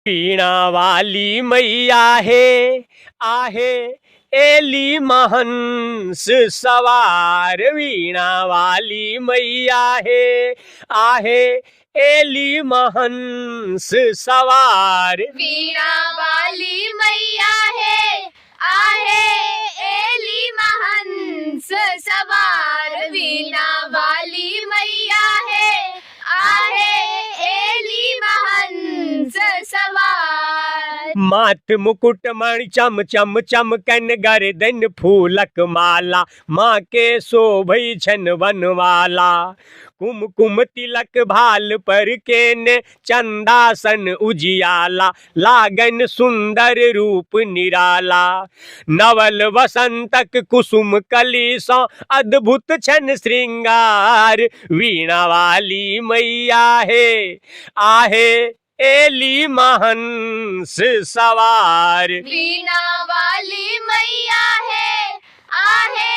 वीणा वाली मैया है, आहे एली महंस सवार। वीणा वाली मैया है, आहे एली महंस सवार। वीणा वाली मैया है, आहे एली महंस सवार। वीणा वाली मैया है, आहे एली महंस सवार। माथ मुकुट मणि चम चम चमकन, गर्दन फूलक माला, माँ के शोभई छन बनवाला। कुमकुम तिलक भाल पर केने, चंदासन उजियाला, लागन सुंदर रूप निराला। नवल वसंतक कुसुम कली सौ, अद्भुत छन श्रृंगार। वीणा वाली मैया है, आहे एली महंस सवार। वीणा वाली मैया है, आहे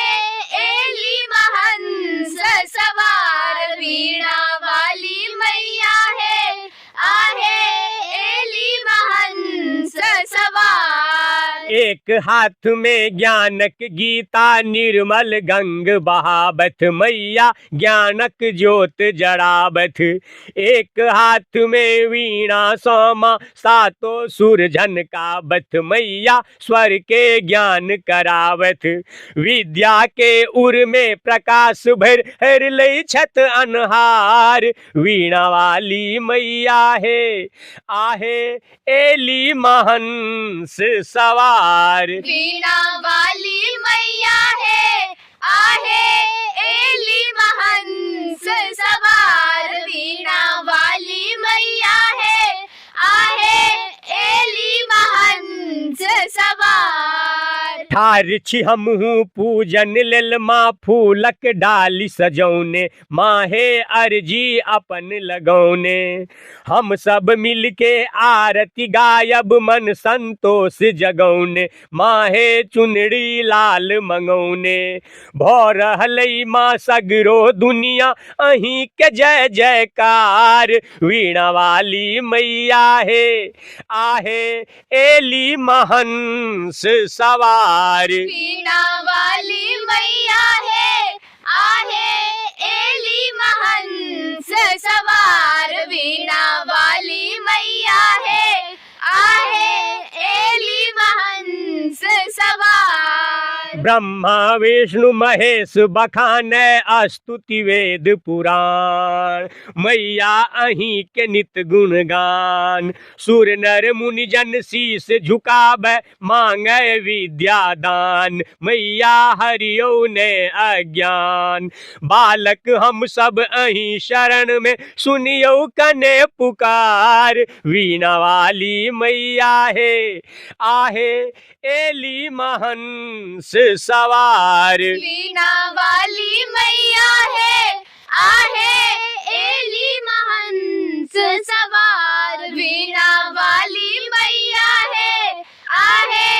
एली महंस सवार। वीणा वाली मैया है, आहे एली महंस सवार। एक हाथ में ज्ञानक गीता, निर्मल गंग बहावत, मैया ज्ञानक ज्योत जड़ावत। एक हाथ में वीणा सोमा, सातों सुर झनकावत, मैया स्वर के ज्ञान करावत। विद्या के उर में प्रकाश भर, हर लई छत अनहार। वीणा वाली मैया है, आहे एली महंस सवार। वीणा वाली मैया है, आहे एली महंस सवार। वीणा वाली मैया है, आहे एली महंस सवार। ठार छी हमहू पूजन लेल, माँ फूलक डाली सजौने, माहे अर्जी अपन लगौने। हम सब मिलके आरती गायब, मन संतोष जगौने, माहे चुनरी लाल मंगौने। भौ रहलै माँ सगरो दुनिया, अहीं के जय जयकार। वीणा वाली मैया है, आहे एली महंस सवार। वीणा वाली मैया है, आहे एली महंस सवार। वीणा वाली मैया है, आहे एली महंस सवार। ब्रह्मा विष्णु महेश बखाने, स्तुति वेद पुराण, मैया अहीं के नित गुणगान। सुर नर मुनि जन शीस झुकावे, मांगे विद्या दान, मैया हरियो ने अज्ञान। बालक हम सब अहीं शरण में, सुनियो कने पुकार। वीणा वाली मैया है, आहे एली महंस सवार। वीणा वाली मैया है, आहे एली महंस सवार। वीणा वाली मैया है, आहे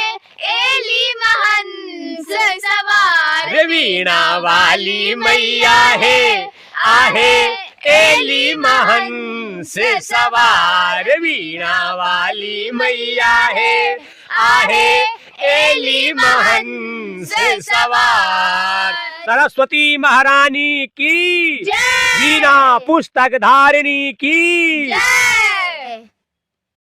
एली महंस सवार। वीणा वाली मैया है, आहे एली महंस सवार। वीणा वाली मैया है, आहे एली महंस सवार। सरस्वती महारानी की, जय। वीणा पुस्तक धारिणी की। जय।